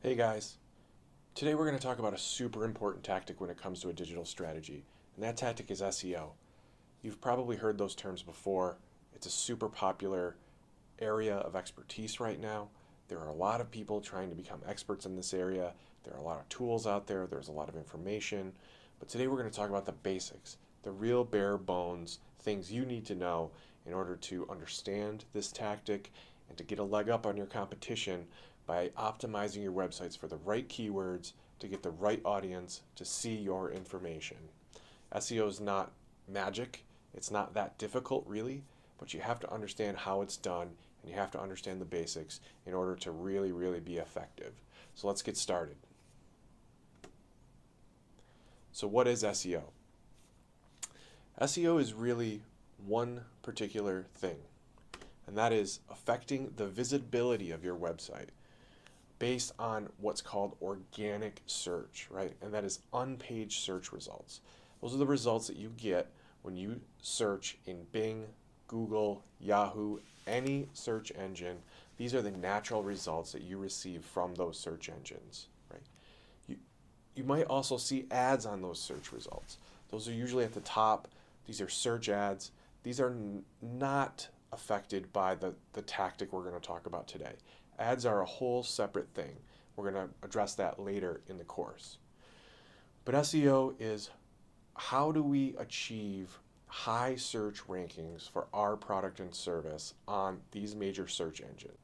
Hey guys, today we're going to talk about a super important tactic when it comes to a digital strategy, and that tactic is SEO. You've probably heard those terms before. It's a super popular area of expertise right now. There are a lot of people trying to become experts in this area. There are a lot of tools out there, there's a lot of information, but today we're going to talk about the basics, the real bare bones things you need to know in order to understand this tactic and to get a leg up on your competition by optimizing your websites for the right keywords to get the right audience to see your information. SEO is not magic. It's not that difficult really, but you have to understand how it's done and you have to understand the basics in order to really be effective. So let's get started. So what is SEO? SEO is really one particular thing, and that is affecting the visibility of your website based on what's called organic search, right? And that is unpaged search results. Those are the results that you get when you search in Bing, Google, Yahoo, any search engine. These are the natural results that you receive from those search engines, right? You might also see ads on those search results. Those are usually at the top. These are search ads. These are not affected by the tactic we're going to talk about today. Ads are a whole separate thing. We're going to address that later in the course. But SEO is how do we achieve high search rankings for our product and service on these major search engines?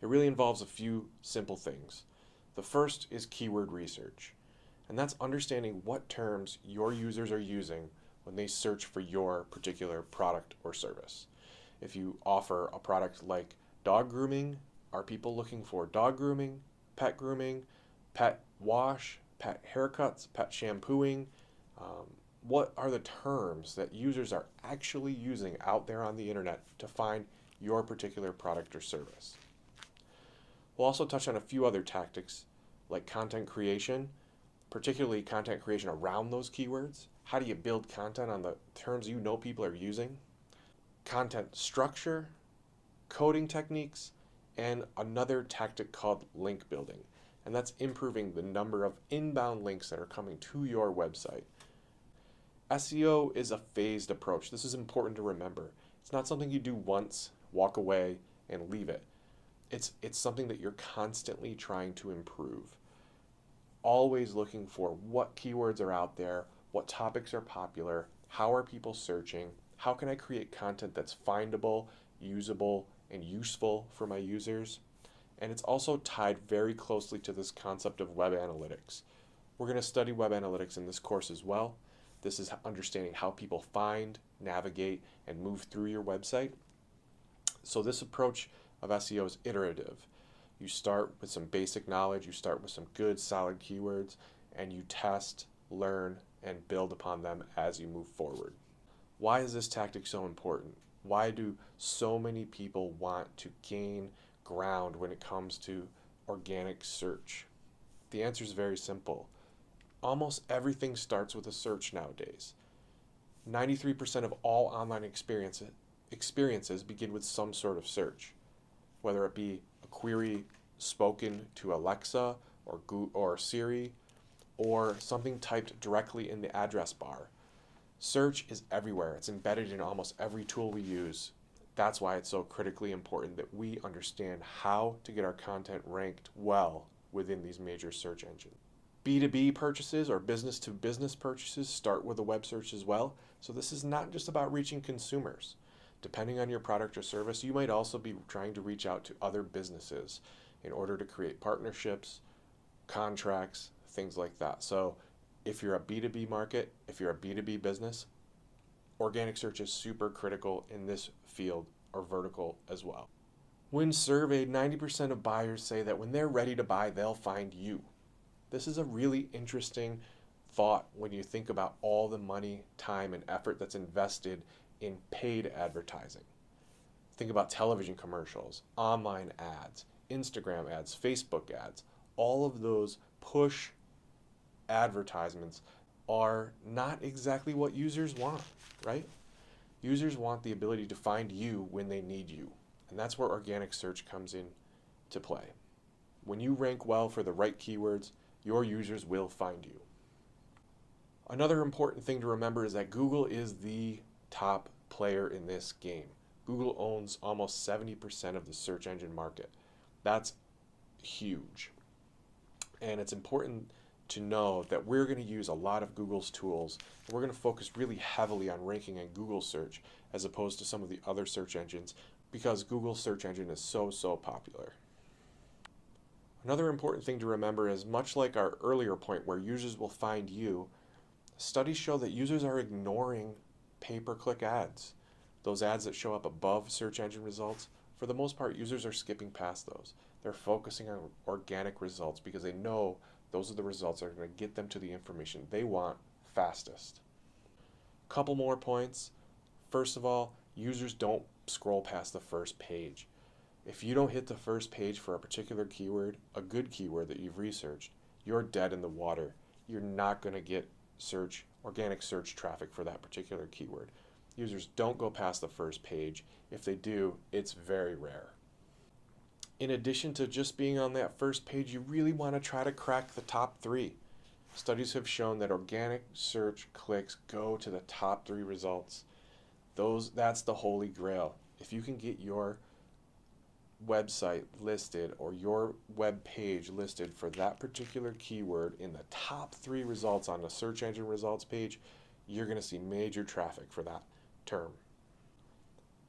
It really involves a few simple things. The first is keyword research, and that's understanding what terms your users are using when they search for your particular product or service. If you offer a product like dog grooming, are people looking for dog grooming, pet wash, pet haircuts, pet shampooing? What are the terms that users are actually using out there on the internet to find your particular product or service? We'll also touch on a few other tactics like content creation, particularly content creation around those keywords. How do you build content on the terms you know people are using? Content structure, coding techniques, and another tactic called link building. And that's improving the number of inbound links that are coming to your website. SEO is a phased approach. This is important to remember. It's not something you do once, walk away, and leave it. It's something that you're constantly trying to improve. Always looking for what keywords are out there, what topics are popular, how are people searching, how can I create content that's findable, usable, and useful for my users. And it's also tied very closely to this concept of web analytics. We're going to study web analytics in this course as well. This is understanding how people find, navigate, and move through your website. So this approach of SEO is iterative. You start with some basic knowledge, you start with some good solid keywords, and you test, learn, and build upon them as you move forward. Why is this tactic so important? Why do so many people want to gain ground when it comes to organic search? The answer is very simple. Almost everything starts with a search nowadays. 93% of all online experiences begin with some sort of search, whether it be a query spoken to Alexa or Siri, or something typed directly in the address bar. Search is everywhere. It's embedded in almost every tool we use. That's why it's so critically important that we understand how to get our content ranked well within these major search engines. B2B purchases or business-to-business purchases start with a web search as well. So this is not just about reaching consumers. Depending on your product or service, you might also be trying to reach out to other businesses in order to create partnerships, contracts, things like that. So if you're a B2B market, if you're a B2B business, organic search is super critical in this field or vertical as well. When surveyed, 90% of buyers say that when they're ready to buy, they'll find you. This is a really interesting thought when you think about all the money, time, and effort that's invested in paid advertising. Think about television commercials, online ads, Instagram ads, Facebook ads. All of those push advertisements are not exactly what users want, right? Users want the ability to find you when they need you. And that's where organic search comes in to play. When you rank well for the right keywords, your users will find you. Another important thing to remember is that Google is the top player in this game. Google owns almost 70% of the search engine market. That's huge. And it's important to know that we're going to use a lot of Google's tools. And we're going to focus really heavily on ranking in Google search as opposed to some of the other search engines because Google's search engine is so popular. Another important thing to remember is much like our earlier point where users will find you, studies show that users are ignoring pay-per-click ads. Those ads that show up above search engine results, for the most part, users are skipping past those. They're focusing on organic results because they know those are the results that are going to get them to the information they want fastest. Couple more points. First of all, users don't scroll past the first page. If you don't hit the first page for a particular keyword, a good keyword that you've researched, you're dead in the water. You're not going to get organic search traffic for that particular keyword. Users don't go past the first page. If they do, it's very rare. In addition to just being on that first page, you really want to try to crack the top 3. Studies have shown that organic search clicks go to the top 3 results. That's the holy grail. If you can get your website listed or your web page listed for that particular keyword in the top 3 results on the search engine results page, you're going to see major traffic for that term.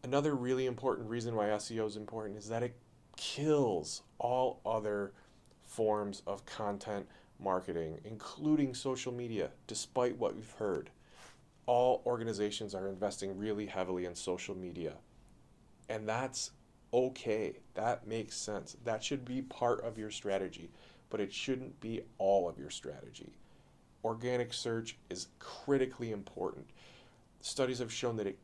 Another really important reason why SEO is important is that it kills all other forms of content marketing, including social media, despite what we've heard. All organizations are investing really heavily in social media, and that's okay. That makes sense. That should be part of your strategy, but it shouldn't be all of your strategy. Organic search is critically important. Studies have shown that it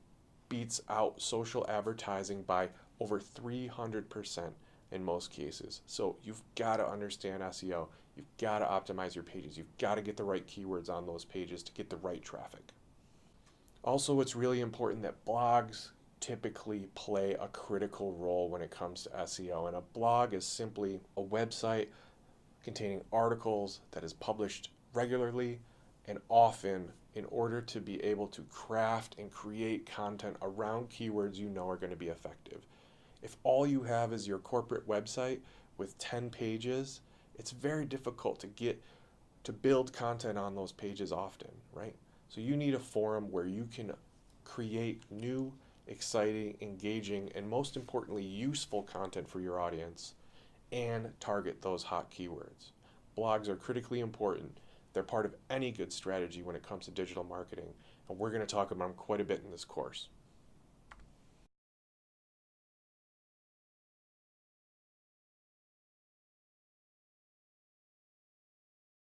beats out social advertising by over 300% in most cases. So you've got to understand SEO. You've got to optimize your pages. You've got to get the right keywords on those pages to get the right traffic. Also, it's really important that blogs typically play a critical role when it comes to SEO. And a blog is simply a website containing articles that is published regularly and often in order to be able to craft and create content around keywords you know are going to be effective. If all you have is your corporate website with 10 pages, it's very difficult to build content on those pages often, right? So you need a forum where you can create new, exciting, engaging, and most importantly, useful content for your audience and target those hot keywords. Blogs are critically important. They're part of any good strategy when it comes to digital marketing, and we're going to talk about them quite a bit in this course.